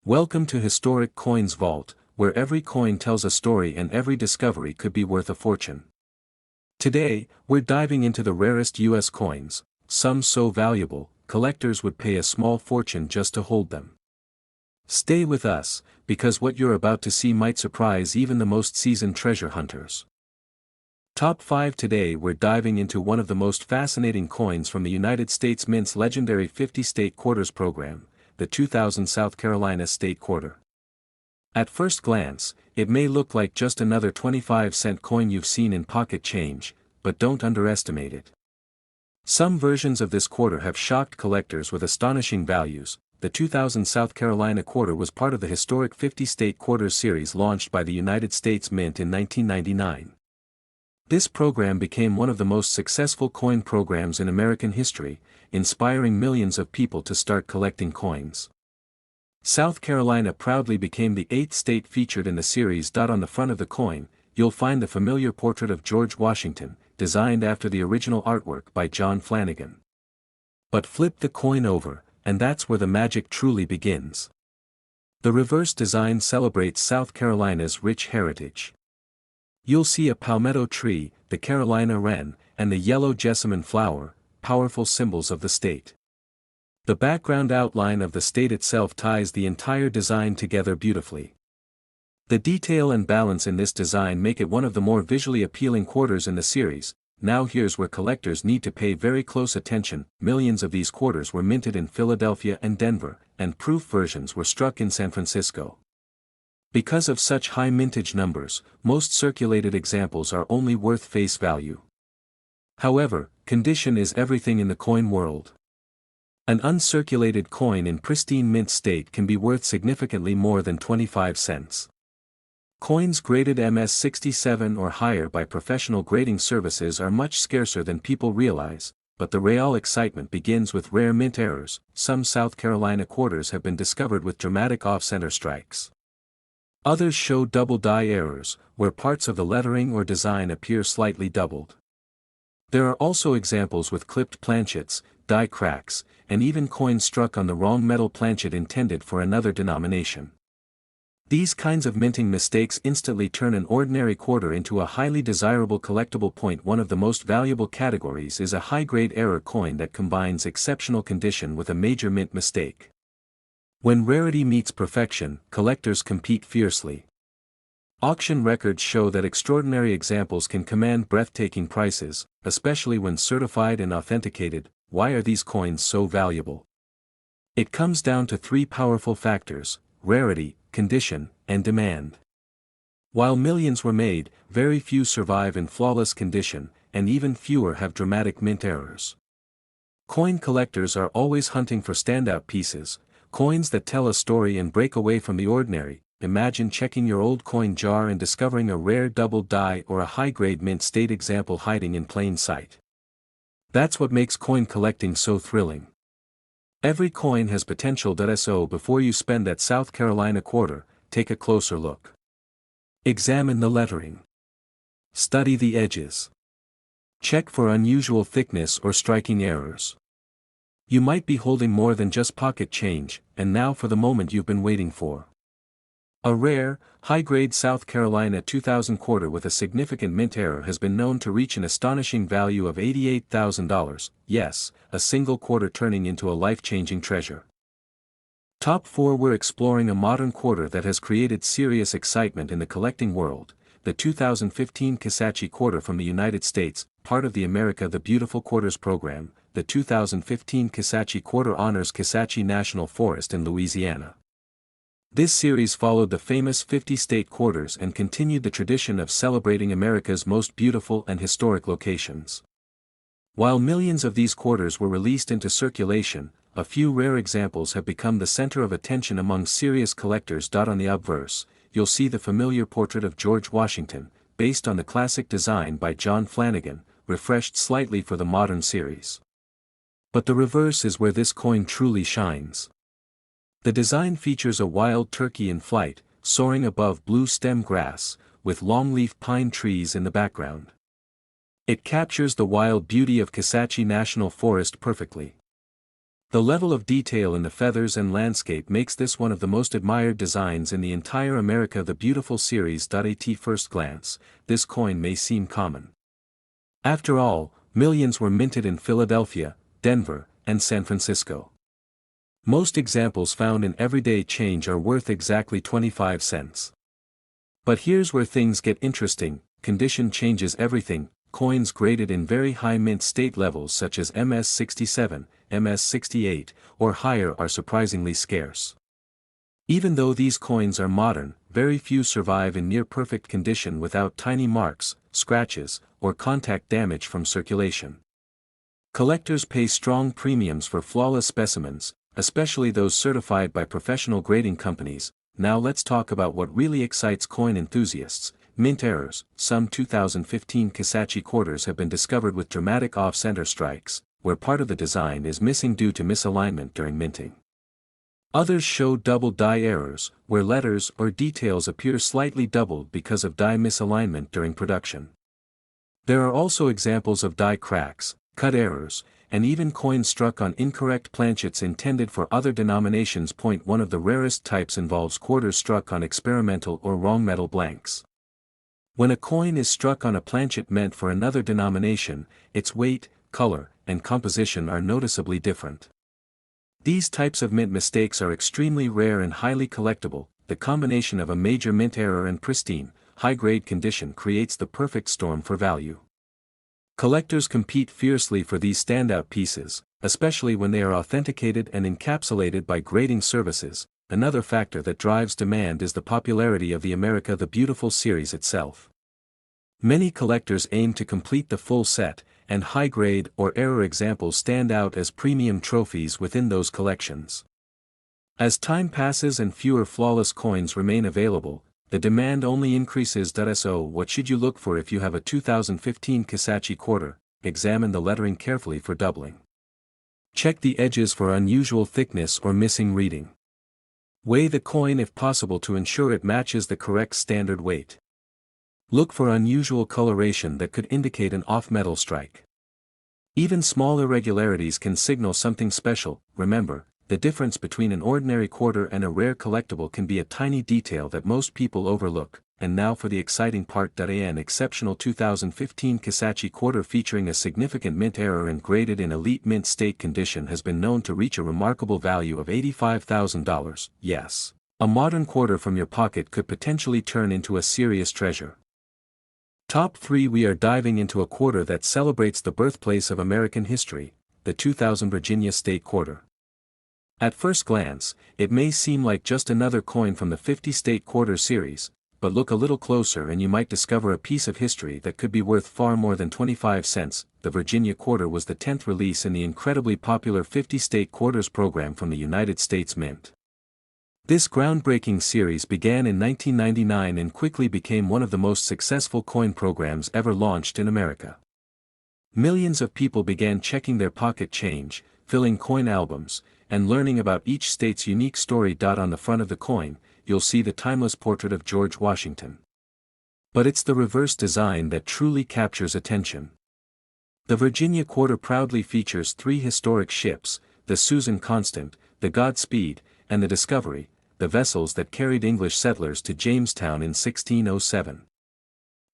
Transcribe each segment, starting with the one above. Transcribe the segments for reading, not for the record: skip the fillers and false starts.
Welcome to Historic Coins Vault, where every coin tells a story and every discovery could be worth a fortune. Today, we're diving into the rarest US coins, some so valuable, collectors would pay a small fortune just to hold them. Stay with us, because what you're about to see might surprise even the most seasoned treasure hunters. Top 5 Today we're diving into one of the most fascinating coins from the United States Mint's legendary 50 State Quarters program, the 2000 South Carolina State Quarter. At first glance, it may look like just another 25-cent coin you've seen in pocket change, but don't underestimate it. Some versions of this quarter have shocked collectors with astonishing values. The 2000 South Carolina Quarter was part of the historic 50 State Quarters series launched by the United States Mint in 1999. This program became one of the most successful coin programs in American history, inspiring millions of people to start collecting coins. South Carolina proudly became the 8th state featured in the series. On the front of the coin, you'll find the familiar portrait of George Washington, designed after the original artwork by John Flanagan. But flip the coin over, and that's where the magic truly begins. The reverse design celebrates South Carolina's rich heritage. You'll see a palmetto tree, the Carolina wren, and the yellow jessamine flower, powerful symbols of the state. The background outline of the state itself ties the entire design together beautifully. The detail and balance in this design make it one of the more visually appealing quarters in the series. Now here's where collectors need to pay very close attention. Millions of these quarters were minted in Philadelphia and Denver, and proof versions were struck in San Francisco. Because of such high mintage numbers, most circulated examples are only worth face value. However, condition is everything in the coin world. An uncirculated coin in pristine mint state can be worth significantly more than 25 cents. Coins graded MS-67 or higher by professional grading services are much scarcer than people realize, but the real excitement begins with rare mint errors. Some South Carolina quarters have been discovered with dramatic off-center strikes. Others show double die errors, where parts of the lettering or design appear slightly doubled. There are also examples with clipped planchets, die cracks, and even coins struck on the wrong metal planchet intended for another denomination. These kinds of minting mistakes instantly turn an ordinary quarter into a highly desirable collectible point. One of the most valuable categories is a high-grade error coin that combines exceptional condition with a major mint mistake. When rarity meets perfection, collectors compete fiercely. Auction records show that extraordinary examples can command breathtaking prices, especially when certified and authenticated. Why are these coins so valuable? It comes down to three powerful factors: rarity, condition, and demand. While millions were made, very few survive in flawless condition, and even fewer have dramatic mint errors. Coin collectors are always hunting for standout pieces, coins that tell a story and break away from the ordinary. Imagine checking your old coin jar and discovering a rare double die or a high-grade mint state example hiding in plain sight. That's what makes coin collecting so thrilling. Every coin has potential. So before you spend that South Carolina quarter, take a closer look. Examine the lettering. Study the edges. Check for unusual thickness or striking errors. You might be holding more than just pocket change, and now for the moment you've been waiting for. A rare, high-grade South Carolina 2000 quarter with a significant mint error has been known to reach an astonishing value of $88,000, yes, a single quarter turning into a life-changing treasure. Top 4 We're exploring a modern quarter that has created serious excitement in the collecting world, the 2015 Kisatchie Quarter from the United States, part of the America the Beautiful Quarters program. The 2015 Kisatchie Quarter honors Kisatchie National Forest in Louisiana. This series followed the famous 50 State Quarters and continued the tradition of celebrating America's most beautiful and historic locations. While millions of these quarters were released into circulation, a few rare examples have become the center of attention among serious collectors. On the obverse, you'll see the familiar portrait of George Washington, based on the classic design by John Flanagan, refreshed slightly for the modern series. But the reverse is where this coin truly shines. The design features a wild turkey in flight, soaring above blue stem grass, with longleaf pine trees in the background. It captures the wild beauty of Kisatchie National Forest perfectly. The level of detail in the feathers and landscape makes this one of the most admired designs in the entire America. The beautiful series. At first glance, this coin may seem common. After all, millions were minted in Philadelphia, Denver, and San Francisco. Most examples found in everyday change are worth exactly 25 cents. But here's where things get interesting: condition changes everything. Coins graded in very high mint state levels such as MS-67, MS-68, or higher are surprisingly scarce. Even though these coins are modern, very few survive in near-perfect condition without tiny marks, scratches, or contact damage from circulation. Collectors pay strong premiums for flawless specimens, especially those certified by professional grading companies. Now let's talk about what really excites coin enthusiasts: mint errors. Some 2015 Kisatchie quarters have been discovered with dramatic off-center strikes, where part of the design is missing due to misalignment during minting. Others show double die errors, where letters or details appear slightly doubled because of die misalignment during production. There are also examples of die cracks, cut errors, and even coins struck on incorrect planchets intended for other denominations. One of the rarest types involves quarters struck on experimental or wrong metal blanks. When a coin is struck on a planchet meant for another denomination, its weight, color, and composition are noticeably different. These types of mint mistakes are extremely rare and highly collectible. The combination of a major mint error and pristine, high-grade condition creates the perfect storm for value. Collectors compete fiercely for these standout pieces, especially when they are authenticated and encapsulated by grading services. Another factor that drives demand is the popularity of the America the Beautiful series itself. Many collectors aim to complete the full set, and high-grade or error examples stand out as premium trophies within those collections. As time passes and fewer flawless coins remain available, the demand only increases. So what should you look for if you have a 2015 Kisatchie quarter? Examine the lettering carefully for doubling. Check the edges for unusual thickness or missing reading. Weigh the coin if possible to ensure it matches the correct standard weight. Look for unusual coloration that could indicate an off-metal strike. Even small irregularities can signal something special. Remember, the difference between an ordinary quarter and a rare collectible can be a tiny detail that most people overlook. And now for the exciting part. An exceptional 2015 Kisatchie quarter featuring a significant mint error and graded in elite mint state condition has been known to reach a remarkable value of $85,000. Yes, a modern quarter from your pocket could potentially turn into a serious treasure. Top 3. We are diving into a quarter that celebrates the birthplace of American history, the 2000 Virginia State Quarter. At first glance, it may seem like just another coin from the 50 State Quarter series, but look a little closer and you might discover a piece of history that could be worth far more than 25 cents. The Virginia Quarter was the 10th release in the incredibly popular 50 State Quarters program from the United States Mint. This groundbreaking series began in 1999 and quickly became one of the most successful coin programs ever launched in America. Millions of people began checking their pocket change, filling coin albums, and learning about each state's unique story. On the front of the coin, you'll see the timeless portrait of George Washington. But it's the reverse design that truly captures attention. The Virginia Quarter proudly features 3 historic ships, the Susan Constant, the Godspeed, and the Discovery, the vessels that carried English settlers to Jamestown in 1607.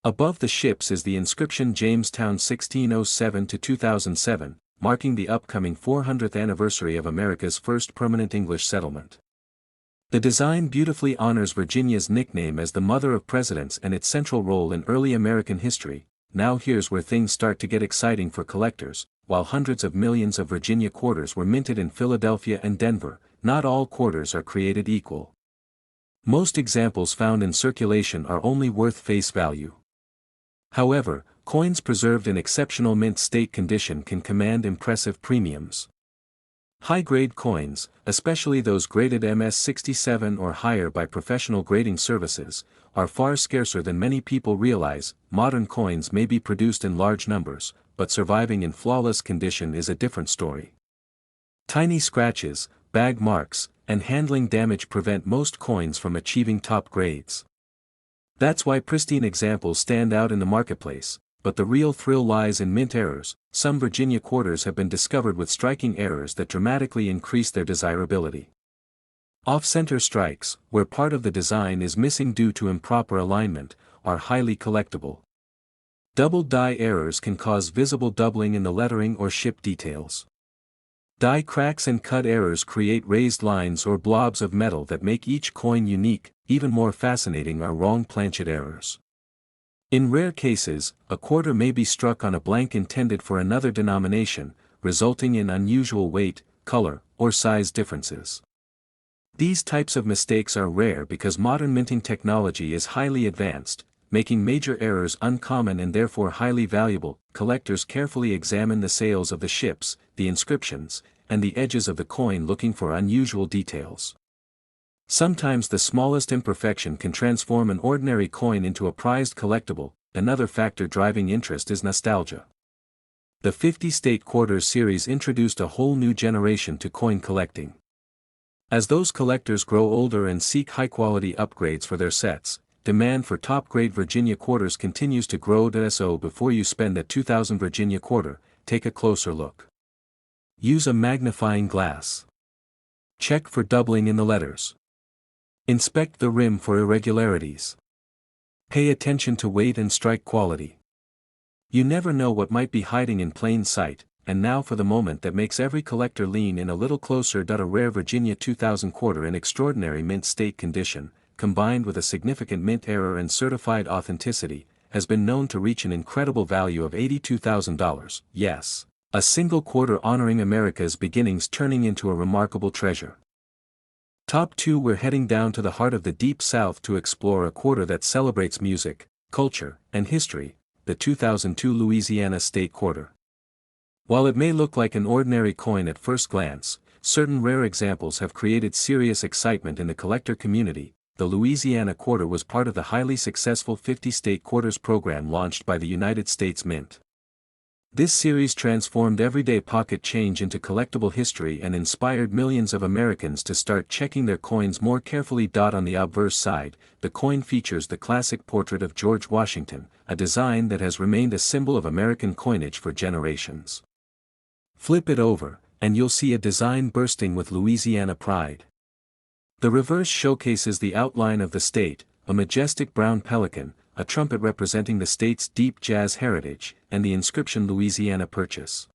Above the ships is the inscription Jamestown 1607 to 2007, marking the upcoming 400th anniversary of America's first permanent English settlement. The design beautifully honors Virginia's nickname as the mother of presidents and its central role in early American history. Now here's where things start to get exciting for collectors. While hundreds of millions of Virginia quarters were minted in Philadelphia and Denver, not all quarters are created equal. Most examples found in circulation are only worth face value. However, coins preserved in exceptional mint state condition can command impressive premiums. High-grade coins, especially those graded MS-67 or higher by professional grading services, are far scarcer than many people realize. Modern coins may be produced in large numbers, but surviving in flawless condition is a different story. Tiny scratches, bag marks, and handling damage prevent most coins from achieving top grades. That's why pristine examples stand out in the marketplace. but the real thrill lies in mint errors. Some Virginia quarters have been discovered with striking errors that dramatically increase their desirability. Off-center strikes, where part of the design is missing due to improper alignment, are highly collectible. Double die errors can cause visible doubling in the lettering or ship details. Die cracks and cut errors create raised lines or blobs of metal that make each coin unique. Even more fascinating are wrong planchet errors. In rare cases, a quarter may be struck on a blank intended for another denomination, resulting in unusual weight, color, or size differences. These types of mistakes are rare because modern minting technology is highly advanced, making major errors uncommon and therefore highly valuable. Collectors carefully examine the sails of the ships, the inscriptions, and the edges of the coin looking for unusual details. Sometimes the smallest imperfection can transform an ordinary coin into a prized collectible. Another factor driving interest is nostalgia. The 50 State Quarters series introduced a whole new generation to coin collecting. As those collectors grow older and seek high-quality upgrades for their sets, demand for top-grade Virginia quarters continues to grow. So before you spend that 2000 Virginia quarter, take a closer look. Use a magnifying glass. Check for doubling in the letters. Inspect the rim for irregularities. Pay attention to weight and strike quality. You never know what might be hiding in plain sight, and now for the moment that makes every collector lean in a little closer. A rare Virginia 2000 quarter in extraordinary mint state condition, combined with a significant mint error and certified authenticity, has been known to reach an incredible value of $82,000. Yes, a single quarter honoring America's beginnings turning into a remarkable treasure. Top 2. We're heading down to the heart of the Deep South to explore a quarter that celebrates music, culture, and history, the 2002 Louisiana State Quarter. While it may look like an ordinary coin at first glance, certain rare examples have created serious excitement in the collector community. The Louisiana Quarter was part of the highly successful 50 State Quarters program launched by the United States Mint. This series transformed everyday pocket change into collectible history and inspired millions of Americans to start checking their coins more carefully. On the obverse side, the coin features the classic portrait of George Washington, a design that has remained a symbol of American coinage for generations. Flip it over, and you'll see a design bursting with Louisiana pride. The reverse showcases the outline of the state, a majestic brown pelican, a trumpet representing the state's deep jazz heritage, and the inscription Louisiana Purchase.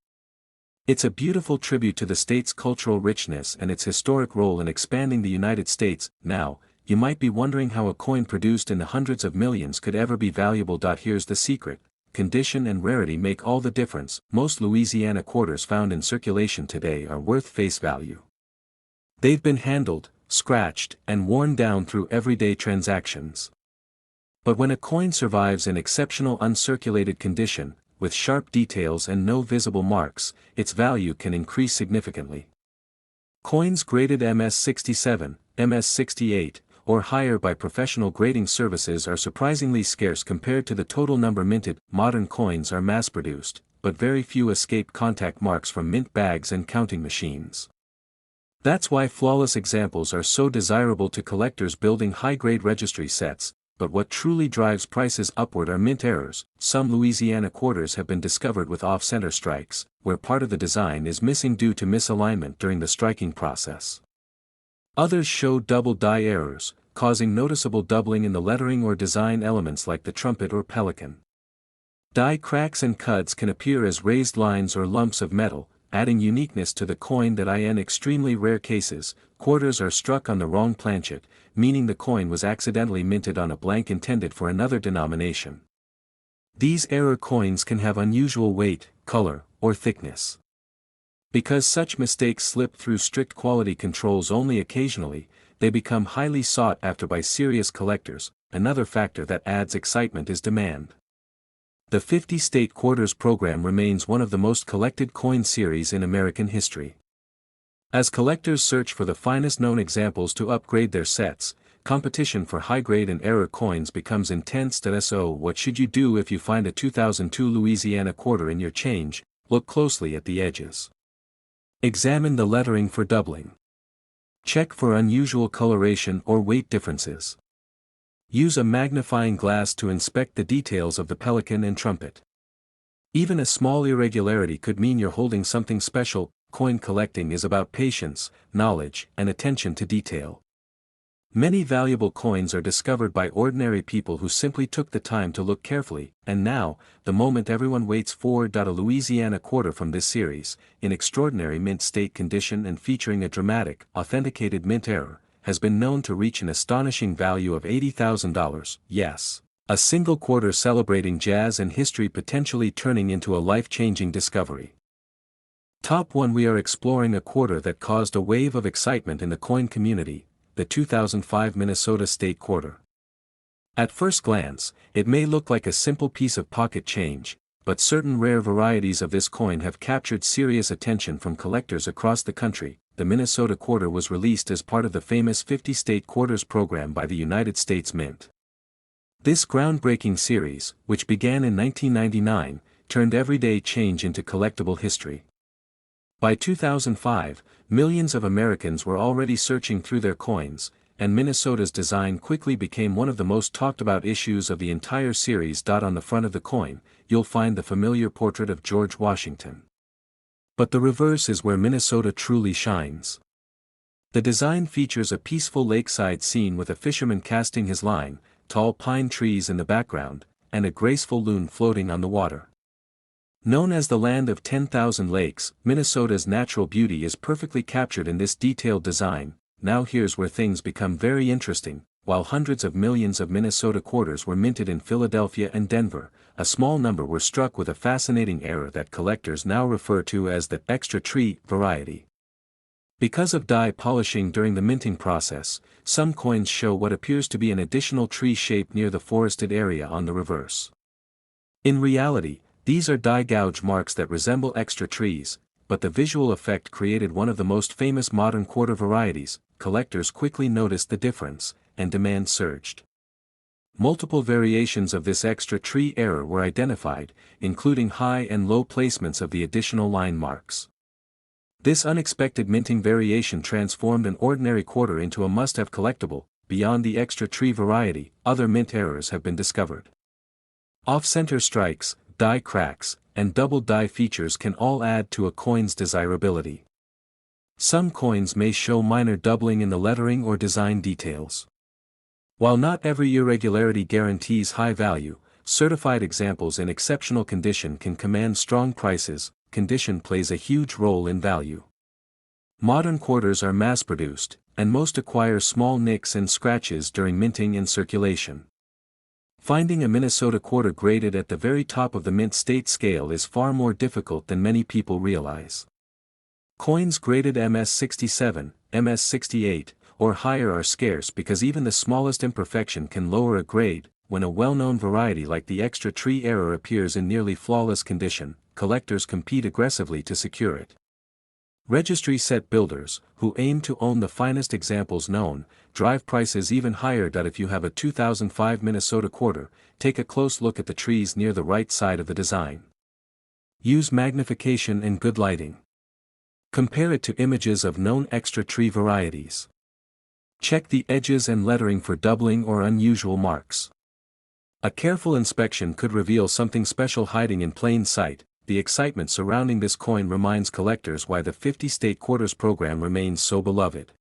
It's a beautiful tribute to the state's cultural richness and its historic role in expanding the United States. Now, you might be wondering how a coin produced in the hundreds of millions could ever be valuable. Here's the secret: condition and rarity make all the difference. Most Louisiana quarters found in circulation today are worth face value. They've been handled, scratched, and worn down through everyday transactions. But when a coin survives in exceptional uncirculated condition, with sharp details and no visible marks, its value can increase significantly. Coins graded MS67, MS68, or higher by professional grading services are surprisingly scarce compared to the total number minted. Modern coins are mass-produced, but very few escape contact marks from mint bags and counting machines. That's why flawless examples are so desirable to collectors building high-grade registry sets. But what truly drives prices upward are mint errors. Some Louisiana quarters have been discovered with off-center strikes, where part of the design is missing due to misalignment during the striking process. Others show double die errors, causing noticeable doubling in the lettering or design elements like the trumpet or pelican. Die cracks and cuts can appear as raised lines or lumps of metal, adding uniqueness to the coin. In extremely rare cases, quarters are struck on the wrong planchet, meaning the coin was accidentally minted on a blank intended for another denomination. These error coins can have unusual weight, color, or thickness. Because such mistakes slip through strict quality controls only occasionally, they become highly sought after by serious collectors. Another factor that adds excitement is demand. The 50 State Quarters program remains one of the most collected coin series in American history. As collectors search for the finest known examples to upgrade their sets, competition for high-grade and error coins becomes intense. So what should you do if you find a 2002 Louisiana quarter in your change? Look closely at the edges. Examine the lettering for doubling. Check for unusual coloration or weight differences. Use a magnifying glass to inspect the details of the pelican and trumpet. Even a small irregularity could mean you're holding something special. Coin collecting is about patience, knowledge, and attention to detail. Many valuable coins are discovered by ordinary people who simply took the time to look carefully, and now, the moment everyone waits for. A Louisiana quarter from this series, in extraordinary mint state condition and featuring a dramatic, authenticated mint error, has been known to reach an astonishing value of $80,000, yes. A single quarter celebrating jazz and history, potentially turning into a life-changing discovery. Top 1. We are exploring a quarter that caused a wave of excitement in the coin community, the 2005 Minnesota State Quarter. At first glance, it may look like a simple piece of pocket change, but certain rare varieties of this coin have captured serious attention from collectors across the country. The Minnesota Quarter was released as part of the famous 50 State Quarters program by the United States Mint. This groundbreaking series, which began in 1999, turned everyday change into collectible history. By 2005, millions of Americans were already searching through their coins, and Minnesota's design quickly became one of the most talked about issues of the entire series. On the front of the coin, you'll find the familiar portrait of George Washington. But the reverse is where Minnesota truly shines. The design features a peaceful lakeside scene with a fisherman casting his line, tall pine trees in the background, and a graceful loon floating on the water. Known as the land of 10,000 lakes, Minnesota's natural beauty is perfectly captured in this detailed design. Now here's where things become very interesting. While hundreds of millions of Minnesota quarters were minted in Philadelphia and Denver, a small number were struck with a fascinating error that collectors now refer to as the extra tree variety. Because of dye polishing during the minting process, some coins show what appears to be an additional tree shape near the forested area on the reverse. In reality, these are dye gouge marks that resemble extra trees, but the visual effect created one of the most famous modern quarter varieties. Collectors quickly noticed the difference, and demand surged. Multiple variations of this extra tree error were identified, including high and low placements of the additional line marks. This unexpected minting variation transformed an ordinary quarter into a must-have collectible. Beyond the extra tree variety, other mint errors have been discovered. Off-center strikes, die cracks, and double die features can all add to a coin's desirability. Some coins may show minor doubling in the lettering or design details. While not every irregularity guarantees high value, certified examples in exceptional condition can command strong prices. Condition plays a huge role in value. Modern quarters are mass-produced, and most acquire small nicks and scratches during minting and circulation. Finding a Minnesota quarter graded at the very top of the mint state scale is far more difficult than many people realize. Coins graded MS67, MS68, or higher are scarce because even the smallest imperfection can lower a grade. When a well-known variety like the extra tree error appears in nearly flawless condition, collectors compete aggressively to secure it. Registry set builders, who aim to own the finest examples known, drive prices even higher. If you have a 2005 Minnesota quarter, take a close look at the trees near the right side of the design. Use magnification and good lighting. Compare it to images of known extra tree varieties. Check the edges and lettering for doubling or unusual marks. A careful inspection could reveal something special hiding in plain sight. The excitement surrounding this coin reminds collectors why the 50 State Quarters program remains so beloved.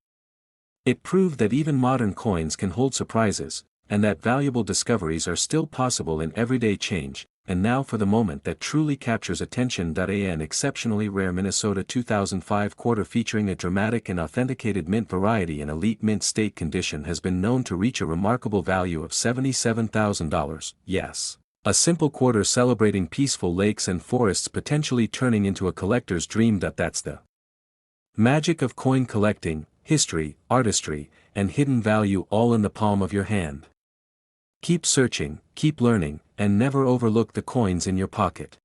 It proved that even modern coins can hold surprises, and that valuable discoveries are still possible in everyday change. And now for the moment that truly captures attention. An exceptionally rare Minnesota 2005 quarter featuring a dramatic and authenticated mint variety in elite mint state condition has been known to reach a remarkable value of $77,000, yes. A simple quarter celebrating peaceful lakes and forests, potentially turning into a collector's dream. That's the magic of coin collecting: history, artistry, and hidden value all in the palm of your hand. Keep searching, keep learning, and never overlook the coins in your pocket.